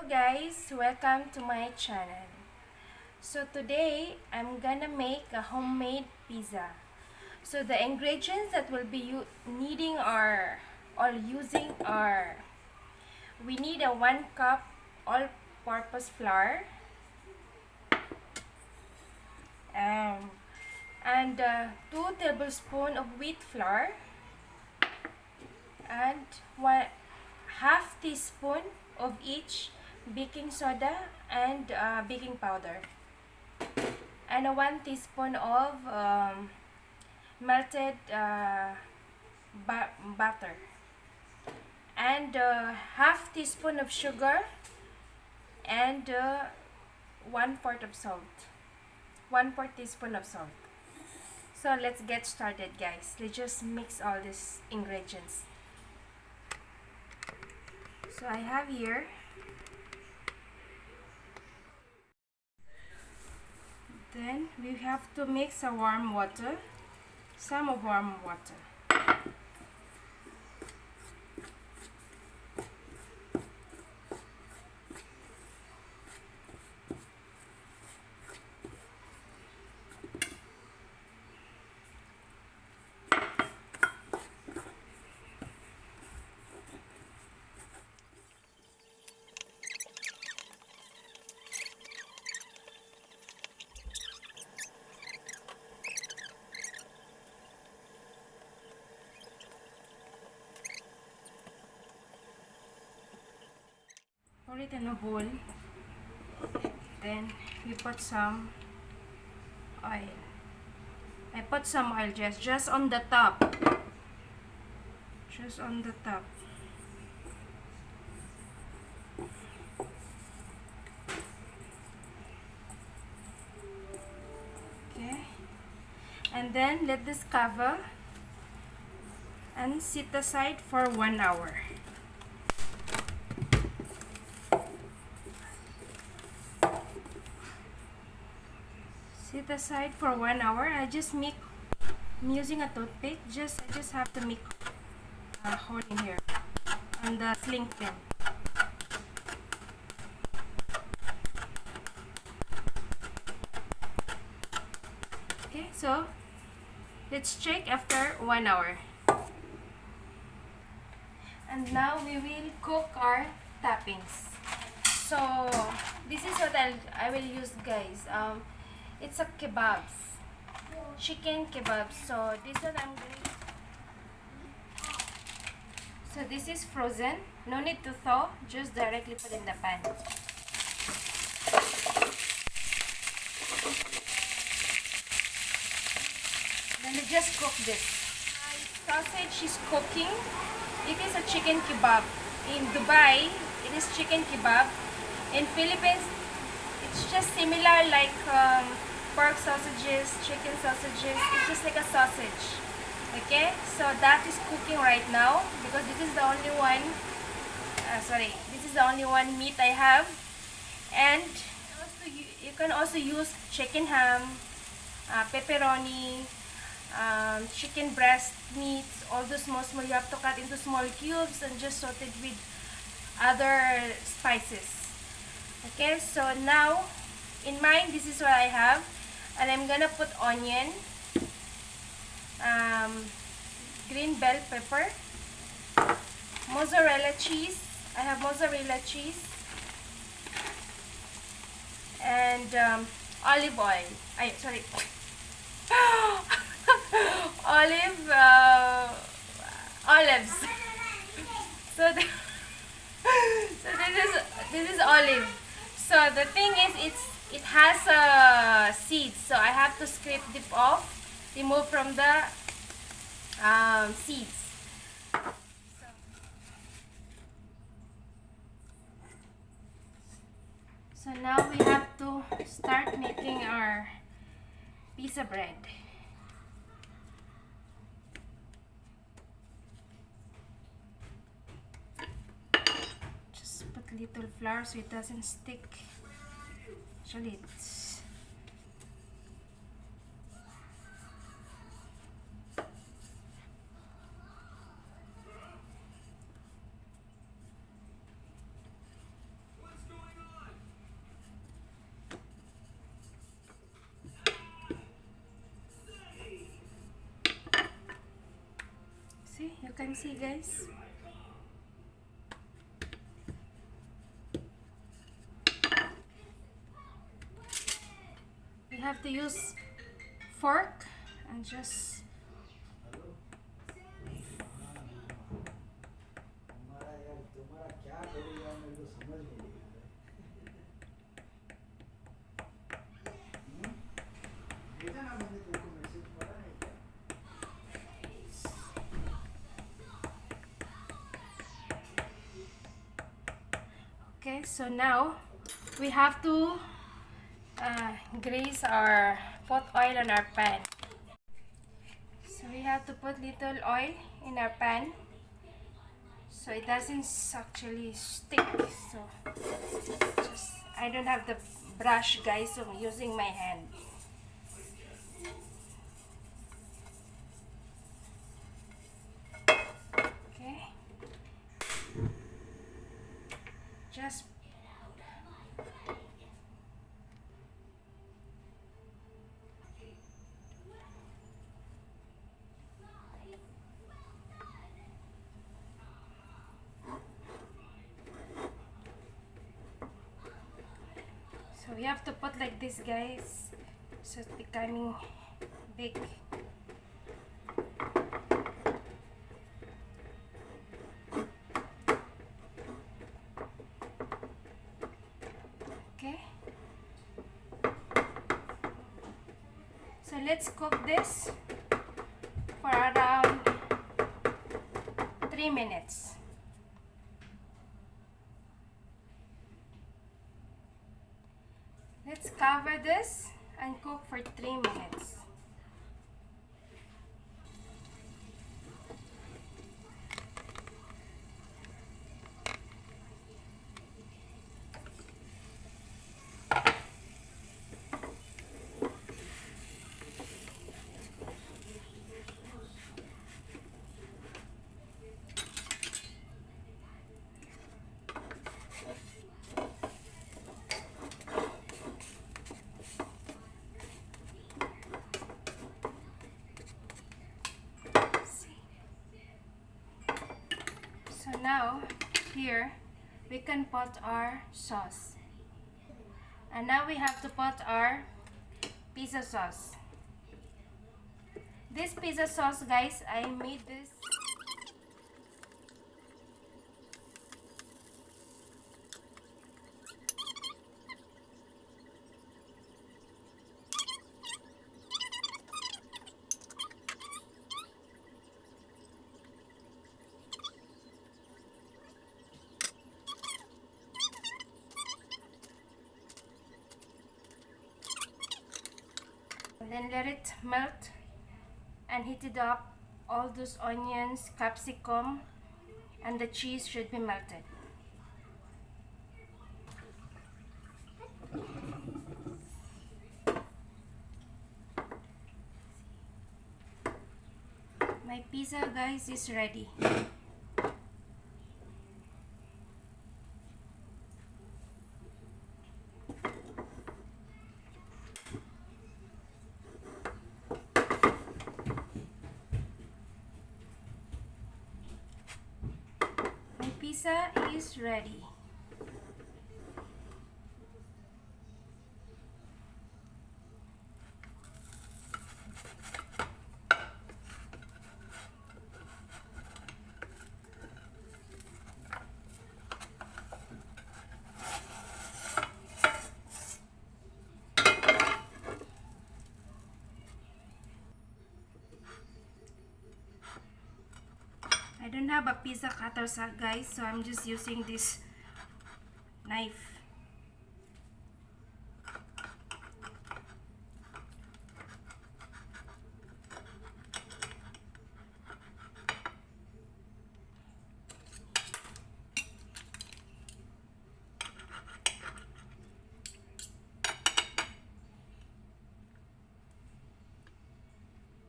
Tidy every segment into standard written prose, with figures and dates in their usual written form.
guys, welcome to my channel. So today I'm gonna make a homemade pizza. So the ingredients that we'll be needing are or using are, we need a 1 cup all-purpose flour, and 2 tablespoons of wheat flour, and 1/2 teaspoon of each baking soda and baking powder, and 1 teaspoon of melted butter, and 1/2 teaspoon of sugar, and 1/4 of salt, 1/4 teaspoon of salt. So let's get started, guys. Let's just mix all these ingredients. So I have here then we have to mix a warm water, some of warm water. Pour it in a bowl. Then we put some oil. I put some oil just on the top. Just on the top. Okay. And then let this cover and sit aside for 1 hour. Sit aside for 1 hour. I'm using a toothpick. I just have to make a hole in here on the sling pin. Okay, so let's check after 1 hour. And now we will cook our toppings. So this is what I will use, guys. It's a kebabs, chicken kebabs. So this one I'm going. So this is frozen. No need to thaw. Just directly put in the pan. Then we just cook this. My sausage is cooking. It is a chicken kebab. In Dubai, it is chicken kebab. In Philippines, it's just similar like pork sausages, chicken sausages. It's just like a sausage. Okay, so that is cooking right now because this is the only one. This is the only one meat I have. And also you can also use chicken ham, pepperoni, chicken breast meats. All the small. You have to cut into small cubes and just saute it with other spices. Okay, so now in mine, this is what I have, and I'm gonna put onion, green bell pepper, mozzarella cheese. I have mozzarella cheese, and olive oil. Olives. So this is olive. So the thing is, it has seeds, so I have to scrape it off, remove from the seeds. So now we have to start making our pizza bread. Just put little flour so it doesn't stick. Actually, it's can see, guys. We have to use fork and just okay, so now we have to grease our pot oil on our pan. So we have to put little oil in our pan so it doesn't actually stick. So just, I don't have the brush, guys, so I'm using my hand. Okay, just so we have to put like this, guys, so it's becoming big. Okay, so let's cook this for around 3 minutes. Let's cover this and cook for 3 minutes. So now, here, we can put our sauce. And now we have to put our pizza sauce. This pizza sauce, guys, I made this. And then let it melt and heat it up. All those onions, capsicum, and the cheese should be melted. My pizza, guys, is ready. Pizza is ready. I don't have a pizza cutter, guys, so I'm just using this knife.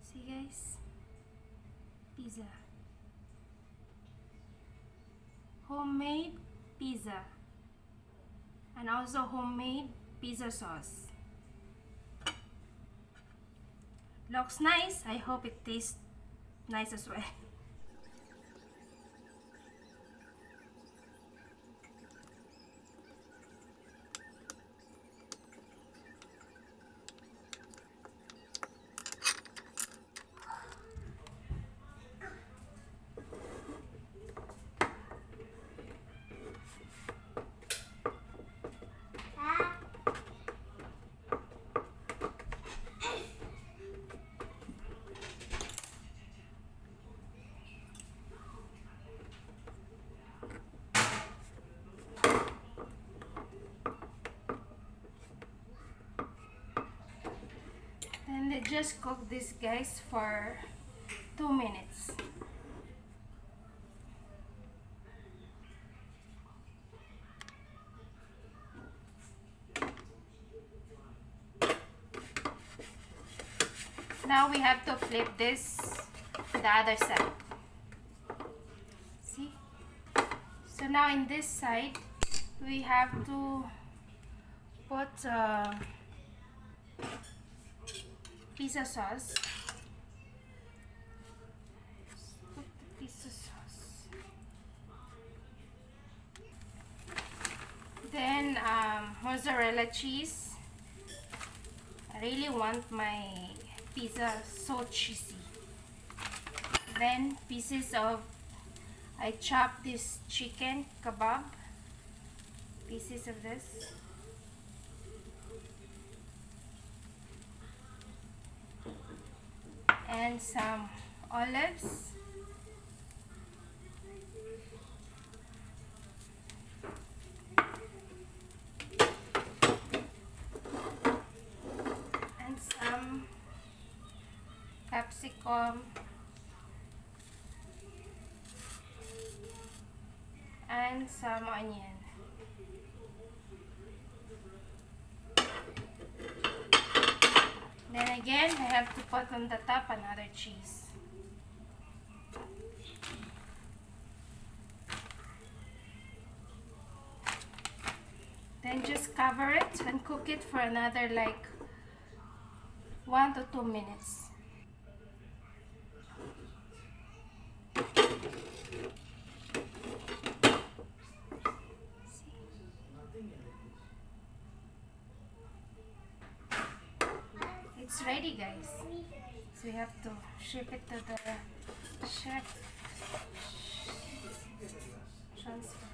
See, guys, pizza. Homemade pizza and also homemade pizza sauce. Looks nice. I hope it tastes nice as well. just cook this, guys, for 2 minutes. Now we have to flip this to the other side. See? So now in this side, we have to put pizza sauce. Put the pizza sauce. Then mozzarella cheese. I really want my pizza so cheesy. Then pieces of, I chop this chicken kebab. Pieces of this. And some olives. And some capsicum. And some onion. Then again, I have to put on the top another cheese. Then just cover it and cook it for another like 1 to 2 minutes. It's ready, guys. So we have to ship it to the chef. Transfer.